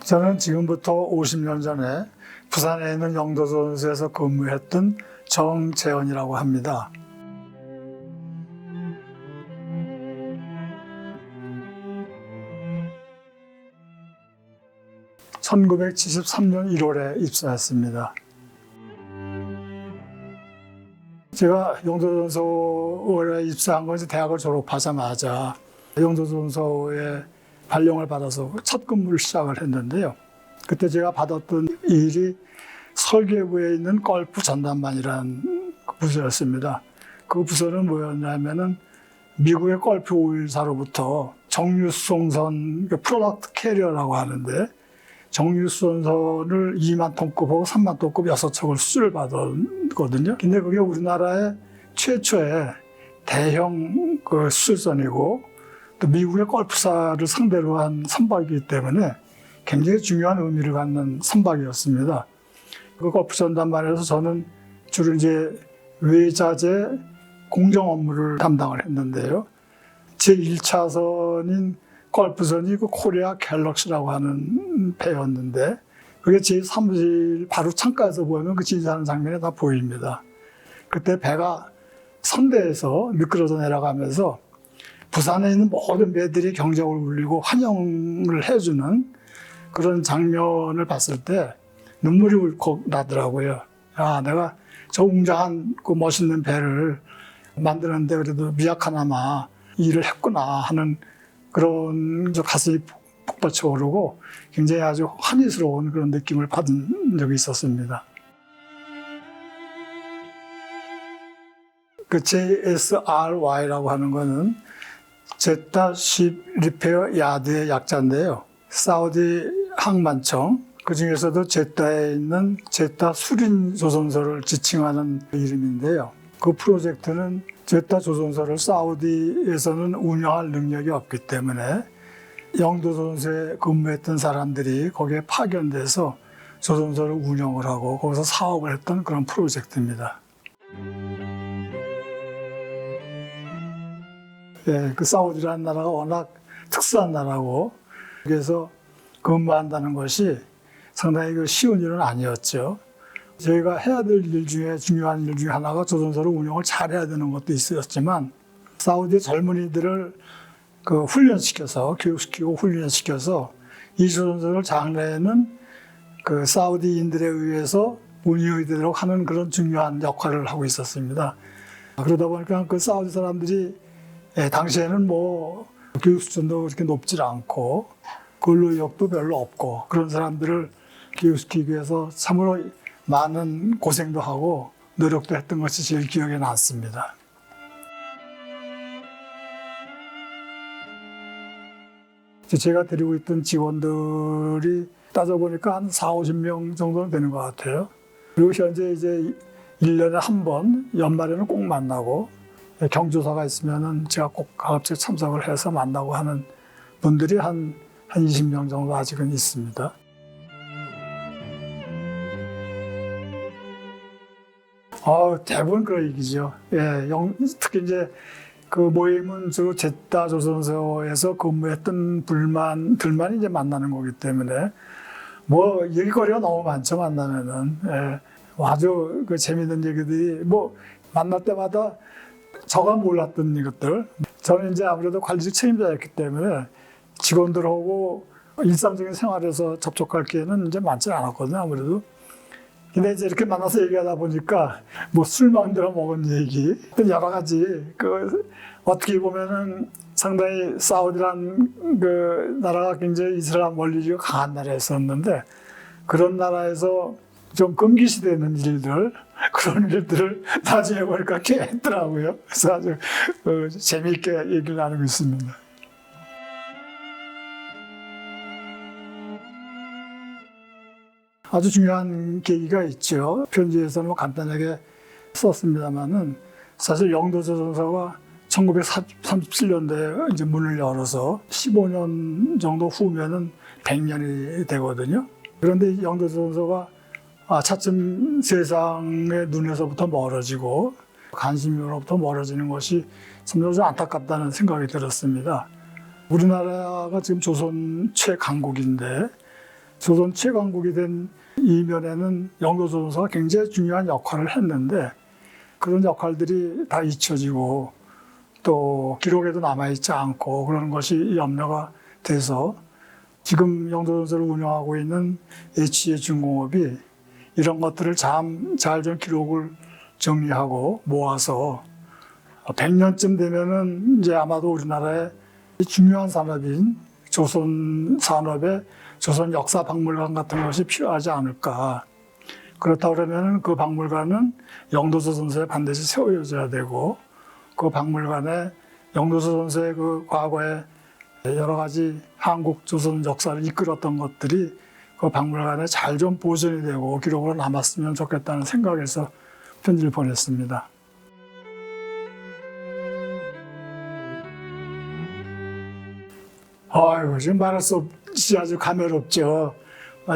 저는 지금부터 50년 전에 부산에 있는 영도조선소에서 근무했던 정재원이라고 합니다. (1973년 1월에) 입사했습니다. 제가 영도조선소에 입사한 건 대학을 졸업하자마자 영도조선소에 발령을 받아서 첫 근무를 시작을 했는데요. 그때 제가 받았던 일이 설계부에 있는 걸프 전담반이라는 부서였습니다. 그 부서는 뭐였냐면은 미국의 걸프 오일사로부터 정유수송선, 프로덕트 캐리어라고 하는데 정유수송선을 2만 톤급하고 3만 톤급 6척을 수주를 받았거든요. 근데 그게 우리나라의 최초의 대형 수주선이고 또 미국의 걸프사를 상대로 한 선박이기 때문에 굉장히 중요한 의미를 갖는 선박이었습니다. 그 걸프 전담반에서 저는 주로 이제 외자재 공정 업무를 담당을 했는데요. 제 1차선인 걸프선이 그 코리아 갤럭시라고 하는 배였는데 그게 제 사무실 바로 창가에서 보면 그 진사하는 장면이 다 보입니다. 그때 배가 선대에서 미끄러져 내려가면서 부산에 있는 모든 배들이 경적을 울리고 환영을 해주는 그런 장면을 봤을 때 눈물이 울컥 나더라고요. 야, 내가 저 웅장한 그 멋있는 배를 만드는데 그래도 미약하나마 일을 했구나 하는 그런 가슴이 폭받쳐 오르고 굉장히 아주 환희스러운 그런 느낌을 받은 적이 있었습니다. 그 JSRY라고 하는 거는 제타 십 리페어 야드의 약자인데요. 사우디 항만청, 그 중에서도 제타에 있는 제타 수린 조선소를 지칭하는 이름인데요. 그 프로젝트는 제타 조선소를 사우디에서는 운영할 능력이 없기 때문에 영도조선소에 근무했던 사람들이 거기에 파견돼서 조선소를 운영을 하고 거기서 사업을 했던 그런 프로젝트입니다. 예, 그 사우디라는 나라가 워낙 특수한 나라고 그래서 근무한다는 것이 상당히 쉬운 일은 아니었죠. 저희가 해야 될 일 중에 중요한 일 중에 하나가 조선소를 운영을 잘해야 되는 것도 있었지만 사우디 젊은이들을 훈련시켜서 교육시키고 훈련시켜서 이 조선소를 장래에는 그 사우디인들에 의해서 운영되도록 하는 그런 중요한 역할을 하고 있었습니다. 그러다 보니까 그 사우디 사람들이 당시에는 뭐 교육 수준도 그렇게 높지 않고 근로의욕도 별로 없고 그런 사람들을 교육시키기 위해서 참으로 많은 고생도 하고 노력도 했던 것이 제일 기억에 남습니다. 제가 데리고 있던 직원들이 따져보니까 한 40~50명 정도는 되는 것 같아요. 그리고 현재 이제 1년에 한 번 연말에는 꼭 만나고 경조사가 있으면은 제가 꼭 가급적 참석을 해서 만나고 하는 분들이 한 20명 정도 아직은 있습니다. 대부분 그런 얘기죠. 예, 특히 이제 그 모임은 주로 제타 조선소에서 근무했던 불만들만 이제 만나는 거기 때문에 뭐 얘기거리가 너무 많죠, 만나면은. 예, 아주 그 재밌는 얘기들이 뭐 만날 때마다 저가 몰랐던 이것들. 저는 이제 아무래도 관리직 책임자였기 때문에 직원들하고 일상적인 생활에서 접촉할 기회는 이제 많지는 않았거든요, 아무래도. 근데 이제 이렇게 만나서 얘기하다 보니까 뭐 술 만들어 먹은 얘기, 여러 가지 어떻게 보면은 상당히 사우디란 그 나라가 굉장히 이슬람 원리주의가 강한 나라였었는데 그런 나라에서 좀 금기시되는 일들, 그런 일들을 나중에 보니까 꽤 했더라고요. 그래서 아주 재미있게 얘기를 나누고 있습니다. 아주 중요한 계기가 있죠. 편지에서는 뭐 간단하게 썼습니다만은 사실 영도조선소가 1937년도에 이제 문을 열어서 15년 정도 후면은 100년이 되거든요. 그런데 영도조선소가 차츰 세상의 눈에서부터 멀어지고 관심으로부터 멀어지는 것이 참 안타깝다는 생각이 들었습니다. 우리나라가 지금 조선 최강국인데 조선 최강국이 된 이면에는 영도조선소가 굉장히 중요한 역할을 했는데 그런 역할들이 다 잊혀지고 또 기록에도 남아있지 않고 그러는 것이 염려가 돼서 지금 영도조선소를 운영하고 있는 HJ중공업이 이런 것들을 잘 좀 기록을 정리하고 모아서 100년쯤 되면은 이제 아마도 우리나라의 중요한 산업인 조선 산업의 조선 역사 박물관 같은 것이 필요하지 않을까. 그렇다 그러면은 그 박물관은 영도조선소에 반드시 세워져야 되고 그 박물관에 영도조선소의 그 과거에 여러 가지 한국 조선 역사를 이끌었던 것들이 그 박물관에 잘 좀 보존이 되고 기록으로 남았으면 좋겠다는 생각에서 편지를 보냈습니다. 아이고, 지금 말할 수 없이 아주 감회롭죠.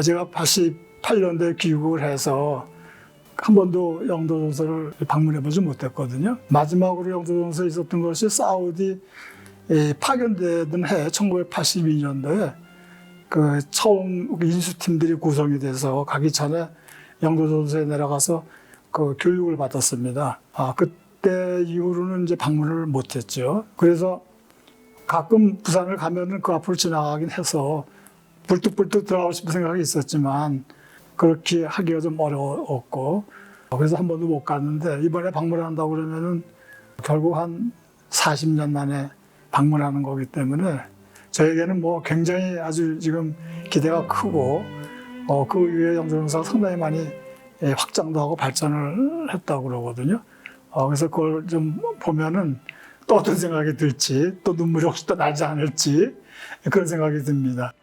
제가 88년도에 귀국을 해서 한 번도 영도조선소를 방문해보지 못했거든요. 마지막으로 영도조선소에 있었던 것이 사우디 파견되던 해 1982년도에 그 처음 인수팀들이 구성이 돼서 가기 전에 영도조선소에 내려가서 그 교육을 받았습니다. 그때 이후로는 이제 방문을 못했죠. 그래서 가끔 부산을 가면은 그 앞으로 지나가긴 해서 불뚝불뚝 들어가고 싶은 생각이 있었지만 그렇게 하기가 좀 어려웠고 그래서 한 번도 못 갔는데 이번에 방문한다고 그러면은 결국 한 40년 만에 방문하는 거기 때문에 저에게는 뭐 굉장히 아주 지금 기대가 크고 그 이후에 영도조선소가 상당히 많이 확장도 하고 발전을 했다고 그러거든요. 그래서 그걸 좀 보면은 또 어떤 생각이 들지, 또 눈물이 혹시 또 나지 않을지 그런 생각이 듭니다.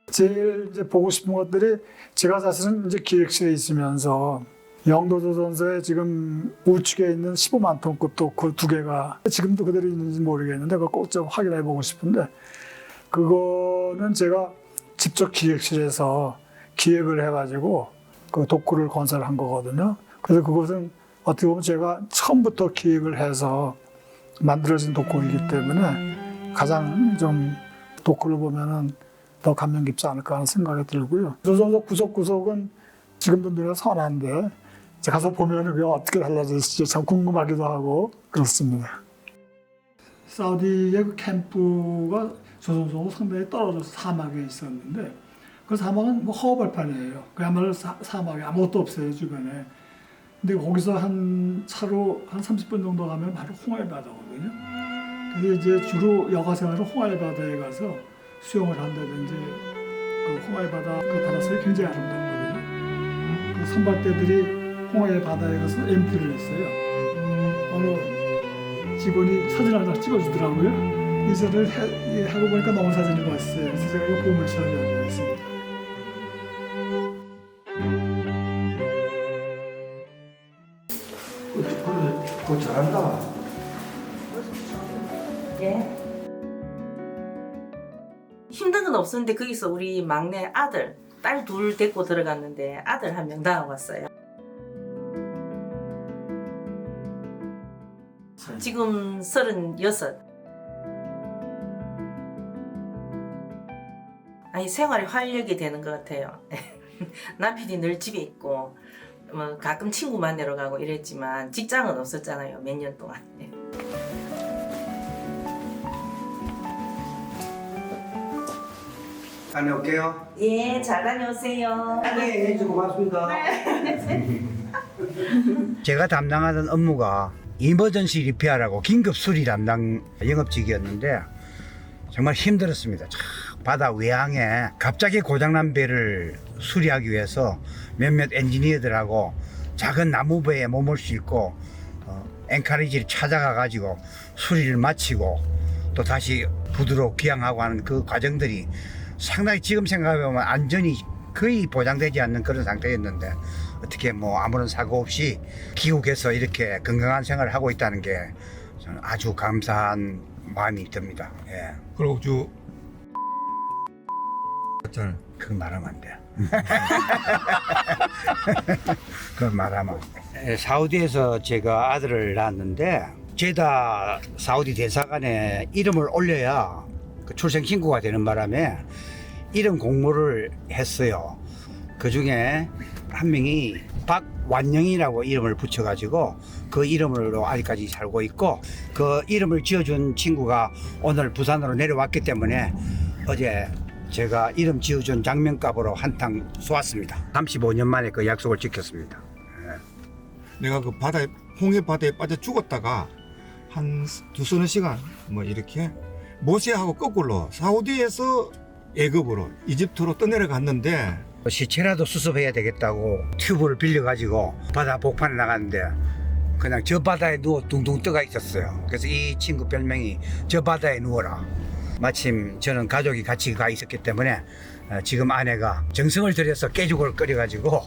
제일 이제 보고 싶은 것들이 제가 사실은 이제 기획실에 있으면서 영도조선소에 지금 우측에 있는 15만 톤급 도크 2개가 지금도 그대로 있는지 모르겠는데 그걸 꼭 좀 확인해 보고 싶은데 그거는 제가 직접 기획실에서 기획을 해가지고 그 도크를 건설한 거거든요. 그래서 그것은 어떻게 보면 제가 처음부터 기획을 해서 만들어진 도크이기 때문에 가장 좀 도크를 보면은 더 감명 깊지 않을까 하는 생각이 들고요. 조선소 구석구석은 지금도 눈에 선한데 가서 보면은 그게 어떻게 달라질지 참 궁금하기도 하고 그렇습니다. 사우디의 그 캠프가 조선소하고 상당히 떨어져서 사막에 있었는데 그 사막은 뭐 허벌판이에요. 그야말로 사막에 아무것도 없어요 주변에. 근데 거기서 한 차로 한 30분 정도 가면 바로 홍해 바다거든요. 그래서 이제 주로 여가 생활은 홍해 바다에 가서 수영을 한다든지 그 홍해 바다 그 바닷속이 굉장히 아름답거든요. 그 선박대들이 홍해 바다에 가서 엠티를 했어요. 어느 직원이 사진 하나 찍어주더라고요. 이 사진을 하고 보니까 너무 사진이 멋있어요. 그래서 제가 이거 보물처럼 여기고 있습니다. 그거 잘한다. 예. 힘든 건 없었는데 거기서 우리 막내 아들, 딸 둘 데리고 들어갔는데 아들 한 명 낳아 왔어요. 지금 36. 아니 생활이 활력이 되는 것 같아요. 남편이 늘 집에 있고 뭐 가끔 친구 만나러 가고 이랬지만 직장은 없었잖아요. 몇 년 동안. 다녀올게요. 예, 잘 다녀오세요. 네, 고맙습니다. 제가 담당하던 업무가 이머전시 리페어라고 긴급 수리 담당 영업직이었는데 정말 힘들었습니다. 바다 외항에 갑자기 고장난 배를 수리하기 위해서 몇몇 엔지니어들하고 작은 나무배에 몸을 싣고 앵카리지를 찾아가 가지고 수리를 마치고 또 다시 부두로 귀향하고 하는 그 과정들이 상당히 지금 생각해보면 안전이 거의 보장되지 않는 그런 상태였는데 어떻게 뭐 아무런 사고 없이 귀국해서 이렇게 건강한 생활을 하고 있다는 게 저는 아주 감사한 마음이 듭니다. 예. 그리고 저 그건 말하면 안 돼. 그건 말하면 안 돼. 사우디에서 제가 아들을 낳았는데 제다 사우디 대사관에 이름을 올려야 그 출생 신고가 되는 바람에 이름 공모를 했어요. 그 중에 한 명이 박완영이라고 이름을 붙여가지고 그 이름으로 아직까지 살고 있고, 그 이름을 지어준 친구가 오늘 부산으로 내려왔기 때문에 어제 제가 이름 지어준 장면값으로 한탕 쏘았습니다. 35년 만에 그 약속을 지켰습니다. 내가 그 바다에 홍해 바다에 빠져 죽었다가 한 두서너 시간 뭐 이렇게 모세하고 거꾸로 사우디에서 애굽으로 이집트로 떠내려갔는데 시체라도 수습해야 되겠다고 튜브를 빌려가지고 바다 복판에 나갔는데 그냥 저 바다에 누워 둥둥 떠가 있었어요. 그래서 이 친구 별명이 저 바다에 누워라. 마침 저는 가족이 같이 가 있었기 때문에 지금 아내가 정성을 들여서 깨죽을 끓여가지고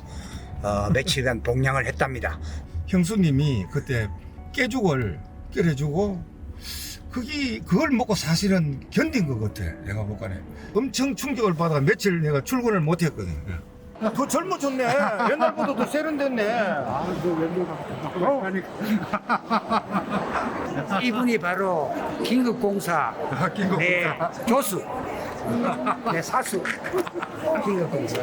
며칠간 봉양을 했답니다. 형수님이 그때 깨죽을 끓여주고 그걸 먹고 사실은 견딘 것 같아. 내가 볼까네 엄청 충격을 받아 며칠 내가 출근을 못 했거든. 더 젊어졌네. 옛날보다 더 세련됐네. 이분이 바로 긴급공사 내 교수, 내 사수. 긴급공사.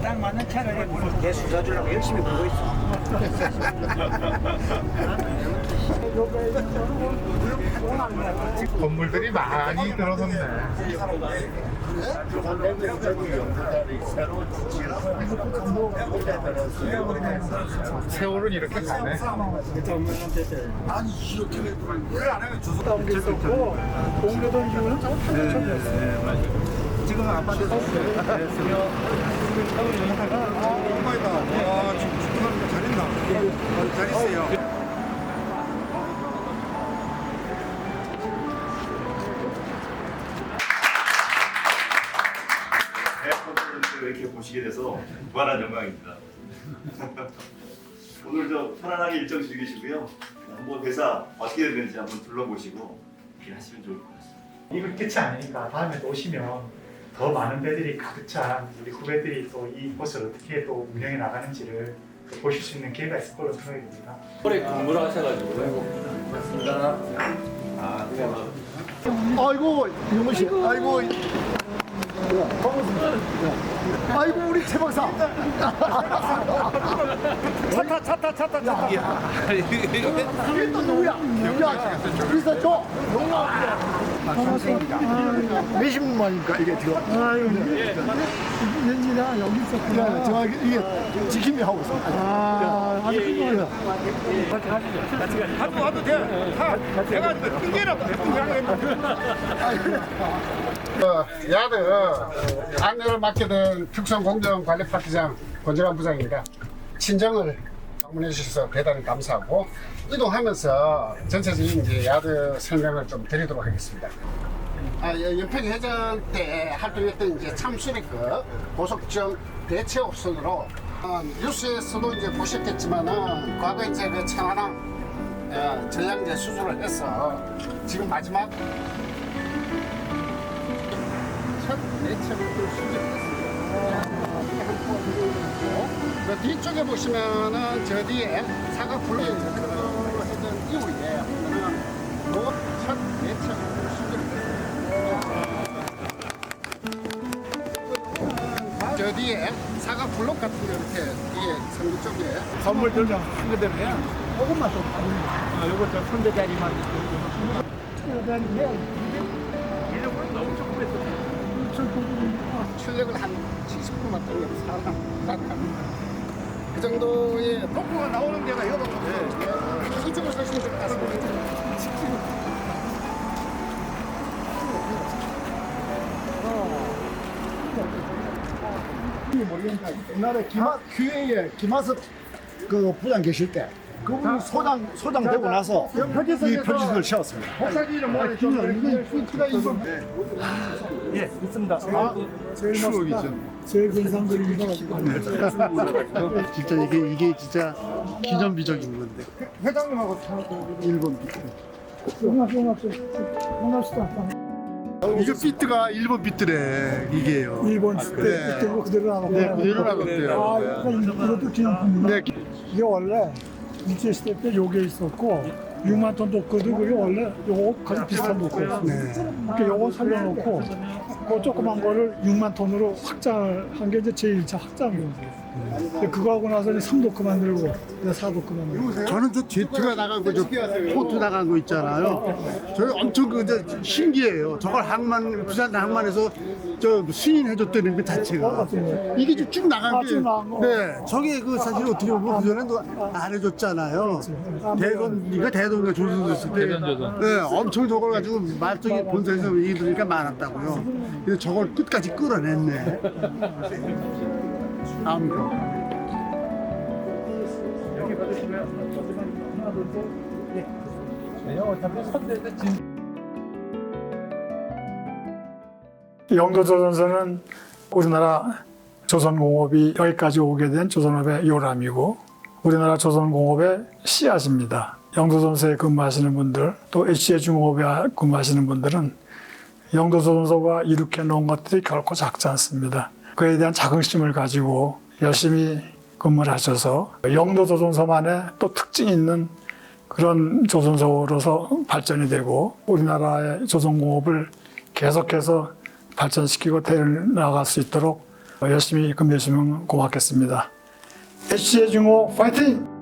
딱 맞는 차를 내 수사 주려고 열심히 보고 있어. 건물들이 많이 들어섰네. 세월은 이렇게 가네. 지금 아파트에서 엄마이다. 와, 지금 잘했나? 잘했어요. 이렇게 보시게 돼서 무한한 영광입니다. 오늘 저 편안하게 일정 즐기시고요. 한번 회사 어떻게 되는지 한번 둘러보시고 이렇게 하시면 좋을 것 같습니다. 이건 끝이 아니니까 다음에 또 오시면 더 많은 배들이 가득 찬 우리 후배들이 또 이 곳을 어떻게 또 운영해 나가는지를 또 보실 수 있는 기회가 있을 거로 생각이 듭니다. 오래 공부를 하셔가지고. 맞습니다. 아이고 이용훈 씨, 아이고 아이고 우리 최 박사. 찼다. 이게 또 누구야? 야, 우리서 저 몇십 만이니까 이게 지금. 아유, 연지나 여기 있었구나. 저 이게 지킴이 하고 있어. 아주 큰 거야. 와도 돼. 내가 핑계라고 야드 안내를 맡게 된 특성공정관리파트장 권정환 부장입니다. 친정을 방문해 주셔서 대단히 감사하고 이동하면서 전체적인 이제 야드 설명을 좀 드리도록 하겠습니다. 연평해전 때 활동했던 이제 참수리급 고속정 대체 옵션으로 뉴스에서도 이제 보셨겠지만은 과거 이제 그 천안함 전량제 수주를 해서 지금 마지막 첫 대체부를 수주했습니다. 그 뒤쪽에 보시면은 저 뒤에 사각 블록이 했던 이후에 첫 대체부를 수주했습니다. 저 뒤에 사각 블록 같은 거 이렇게 뒤에 선두 쪽에 선물 들면 한 그대로 해. 조금만 더 받으면. 요거 저 선대자리만 있고. 출력을 한 70%만 떨면 살아납니다. 그 정도의 폭포가 나오는 데가 여러 군데 이쪽을 사시면 될 것 같습니다. 모르겠다. 옛날에 QA에 김하섭 그 부장 계실 때 그분이 소장 되고 나서 이 표지선을 세웠습니다. 예, 있습니다. 제일 근상 그림이다. 진짜 이게 진짜 기념비적인 건데. 회장님하고 1번 비트. 반갑습니다. 이거 비트가 1번 비트래. 이게요. 일본 네. 그때 그대로 나왔고. 네, 그대로 나갔대요. 아, 이것도 기념품입니다. 네. 이게 원래 일제 시대 때 요게 있었고 6만 톤 놓고도 그게 원래 요거 거의 비슷한 놓고였어요. 이렇게 요거 살려놓고 그 조그만 거를 6만 톤으로 확장을 한 게 이제 제1차 확장이었어요. 근데 그거 하고 나서 이제 3도크 만들고 이제 4도크 만들고. 저는 저 제트가 나간 거, 저 포트 나간 거 있잖아요. 저 엄청 그 이제 신기해요. 저걸 부산 항만에서 저 승인해줬다는 그 자체가 이게 쭉 나간 게. 쭉 나간 거. 네, 저게 그 사실 어떻게 보면 그 전에도 안 해줬잖아요. 네가 대동이가 조선 됐을 때, 네, 엄청 저걸 가지고 말뚝이 본사에서 얘기 들으니까 많았다고요. 근데 저걸 끝까지 끌어냈네. 다음 거. 여기 받으시면 하나 둘 셋. 예. 네, 어차피 선대는 영도조선소는 우리나라 조선공업이 여기까지 오게 된 조선업의 요람이고 우리나라 조선공업의 씨앗입니다. 영도조선소에 근무하시는 분들 또 HJ중공업에 근무하시는 분들은 영도조선소가 이룩해 놓은 것들이 결코 작지 않습니다. 그에 대한 자긍심을 가지고 열심히 근무를 하셔서 영도조선소만의 또 특징이 있는 그런 조선소로서 발전이 되고 우리나라의 조선공업을 계속해서 발전시키고 데려나갈 수 있도록 열심히 근무해 주시면 고맙겠습니다. HJ중공업 파이팅!